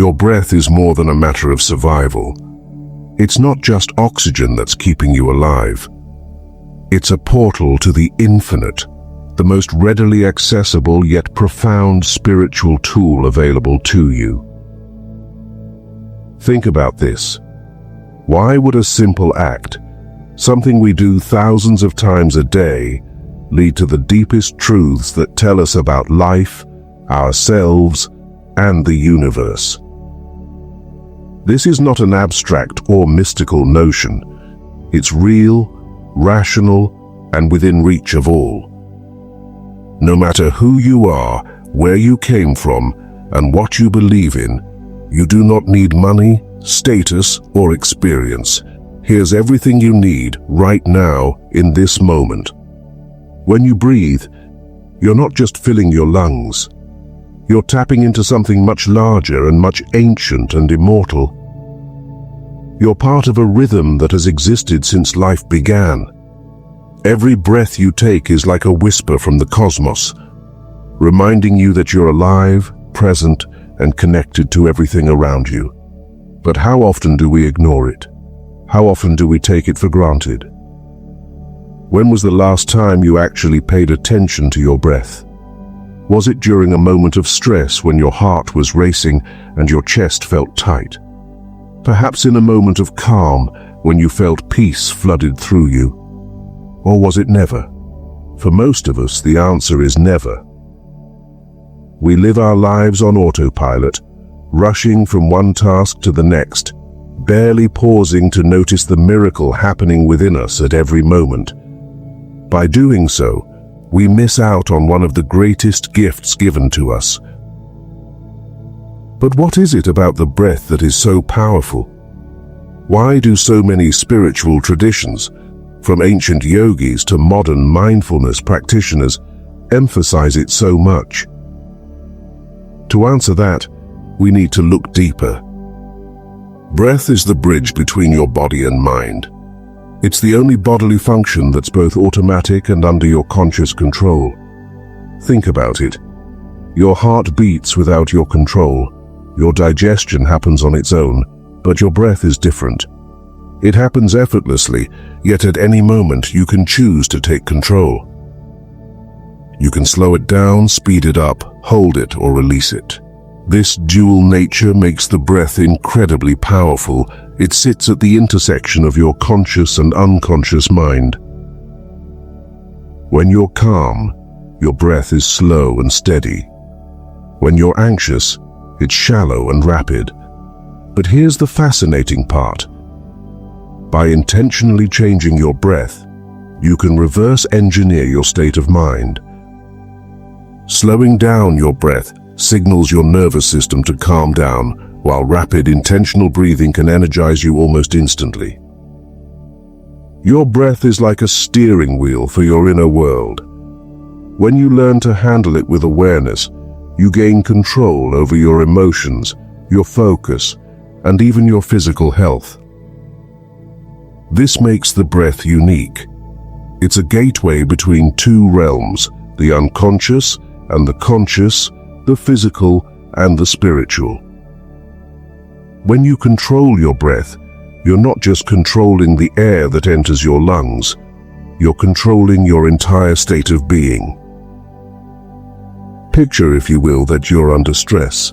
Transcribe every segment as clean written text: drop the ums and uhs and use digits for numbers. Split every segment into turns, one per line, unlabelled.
Your breath is more than a matter of survival. It's not just oxygen that's keeping you alive. It's a portal to the infinite, the most readily accessible yet profound spiritual tool available to you. Think about this. Why would a simple act, something we do thousands of times a day, lead to the deepest truths that tell us about life, ourselves, and the universe? This is not an abstract or mystical notion. It's real, rational, and within reach of all. No matter who you are, where you came from, and what you believe in, you do not need money, status, or experience. Here's everything you need right now in this moment. When you breathe, you're not just filling your lungs. You're tapping into something much larger and much ancient and immortal. You're part of a rhythm that has existed since life began. Every breath you take is like a whisper from the cosmos, reminding you that you're alive, present, and connected to everything around you. But how often do we ignore it? How often do we take it for granted? When was the last time you actually paid attention to your breath? Was it during a moment of stress when your heart was racing and your chest felt tight? Perhaps in a moment of calm when you felt peace flooded through you? Or was it never? For most of us, the answer is never. We live our lives on autopilot, rushing from one task to the next, barely pausing to notice the miracle happening within us at every moment. By doing so, we miss out on one of the greatest gifts given to us. But what is it about the breath that is so powerful? Why do so many spiritual traditions, from ancient yogis to modern mindfulness practitioners, emphasize it so much? To answer that, we need to look deeper. Breath is the bridge between your body and mind. It's the only bodily function that's both automatic and under your conscious control. Think about it. Your heart beats without your control. Your digestion happens on its own, but your breath is different. It happens effortlessly, yet at any moment you can choose to take control. You can slow it down, speed it up, hold it, or release it. This dual nature makes the breath incredibly powerful. It sits at the intersection of your conscious and unconscious mind. When you're calm, your breath is slow and steady. When you're anxious, it's shallow and rapid. But here's the fascinating part. By intentionally changing your breath, you can reverse engineer your state of mind. Slowing down your breath signals your nervous system to calm down, while rapid, intentional breathing can energize you almost instantly. Your breath is like a steering wheel for your inner world. When you learn to handle it with awareness, you gain control over your emotions, your focus, and even your physical health. This makes the breath unique. It's a gateway between two realms, the unconscious and the conscious, the physical and the spiritual. When you control your breath, you're not just controlling the air that enters your lungs, you're controlling your entire state of being. Picture, if you will, that you're under stress.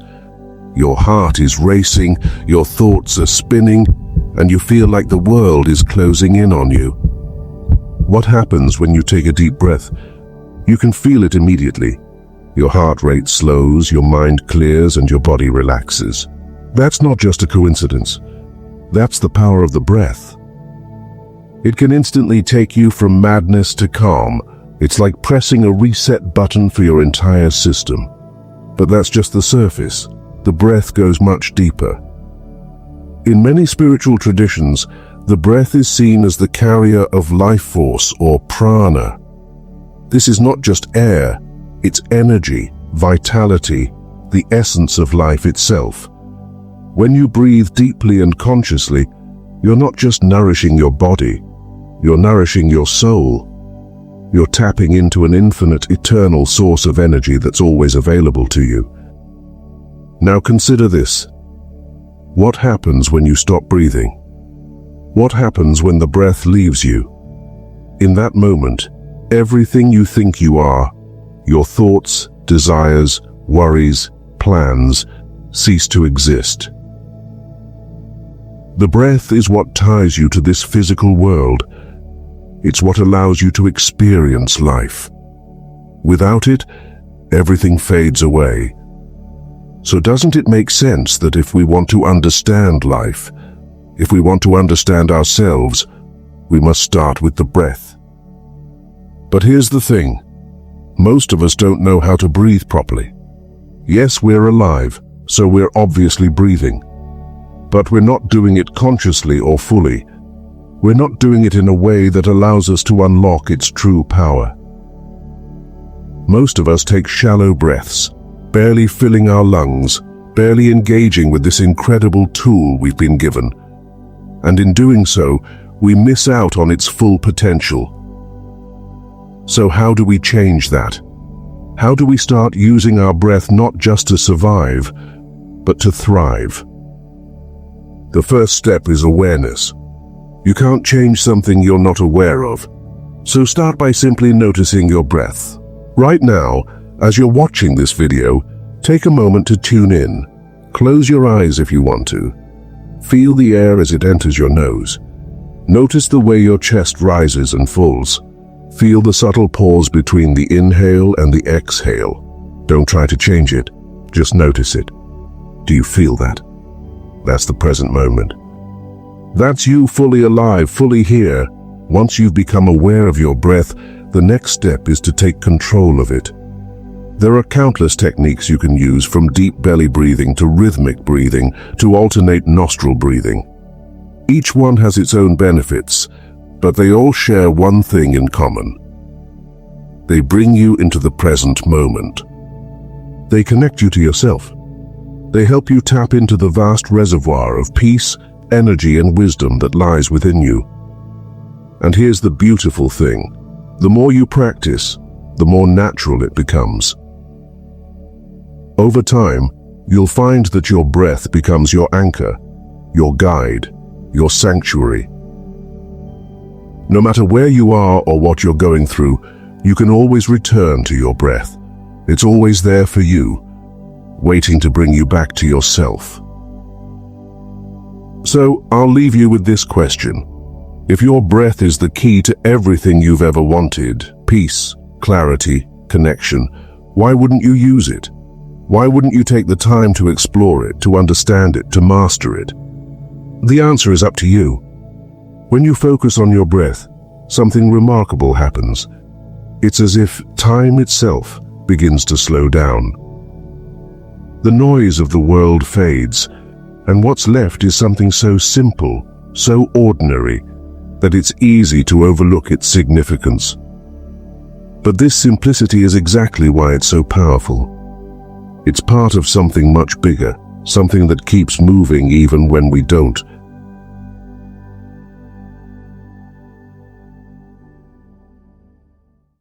Your heart is racing, your thoughts are spinning, and you feel like the world is closing in on you. What happens when you take a deep breath? You can feel it immediately. Your heart rate slows, your mind clears, and your body relaxes. That's not just a coincidence. That's the power of the breath. It can instantly take you from madness to calm. It's like pressing a reset button for your entire system. But that's just the surface. The breath goes much deeper. In many spiritual traditions, the breath is seen as the carrier of life force or prana. This is not just air, it's energy, vitality, the essence of life itself. When you breathe deeply and consciously, you're not just nourishing your body, you're nourishing your soul. You're tapping into an infinite, eternal source of energy that's always available to you. Now consider this. What happens when you stop breathing? What happens when the breath leaves you? In that moment, everything you think you are, your thoughts, desires, worries, plans, cease to exist. The breath is what ties you to this physical world. It's what allows you to experience life. Without it, everything fades away. So doesn't it make sense that if we want to understand life, if we want to understand ourselves, we must start with the breath? But here's the thing. Most of us don't know how to breathe properly. Yes, we're alive, so we're obviously breathing. But we're not doing it consciously or fully. We're not doing it in a way that allows us to unlock its true power. Most of us take shallow breaths, barely filling our lungs, barely engaging with this incredible tool we've been given. And in doing so, we miss out on its full potential. So how do we change that? How do we start using our breath not just to survive, but to thrive? The first step is awareness. You can't change something you're not aware of. So start by simply noticing your breath. Right now, as you're watching this video, take a moment to tune in. Close your eyes if you want to. Feel the air as it enters your nose. Notice the way your chest rises and falls. Feel the subtle pause between the inhale and the exhale. Don't try to change it, just notice it. Do you feel that? That's the present moment. That's you fully alive, fully here. Once you've become aware of your breath, the next step is to take control of it. There are countless techniques you can use, from deep belly breathing to rhythmic breathing to alternate nostril breathing. Each one has its own benefits, but they all share one thing in common. They bring you into the present moment. They connect you to yourself. They help you tap into the vast reservoir of peace, energy, and wisdom that lies within you. And here's the beautiful thing. The more you practice, the more natural it becomes. Over time, you'll find that your breath becomes your anchor, your guide, your sanctuary. No matter where you are or what you're going through, you can always return to your breath. It's always there for you, waiting to bring you back to yourself. So, I'll leave you with this question. If your breath is the key to everything you've ever wanted, peace, clarity, connection, why wouldn't you use it? Why wouldn't you take the time to explore it, to understand it, to master it? The answer is up to you. When you focus on your breath, something remarkable happens. It's as if time itself begins to slow down. The noise of the world fades, and what's left is something so simple, so ordinary, that it's easy to overlook its significance. But this simplicity is exactly why it's so powerful. It's part of something much bigger, something that keeps moving even when we don't.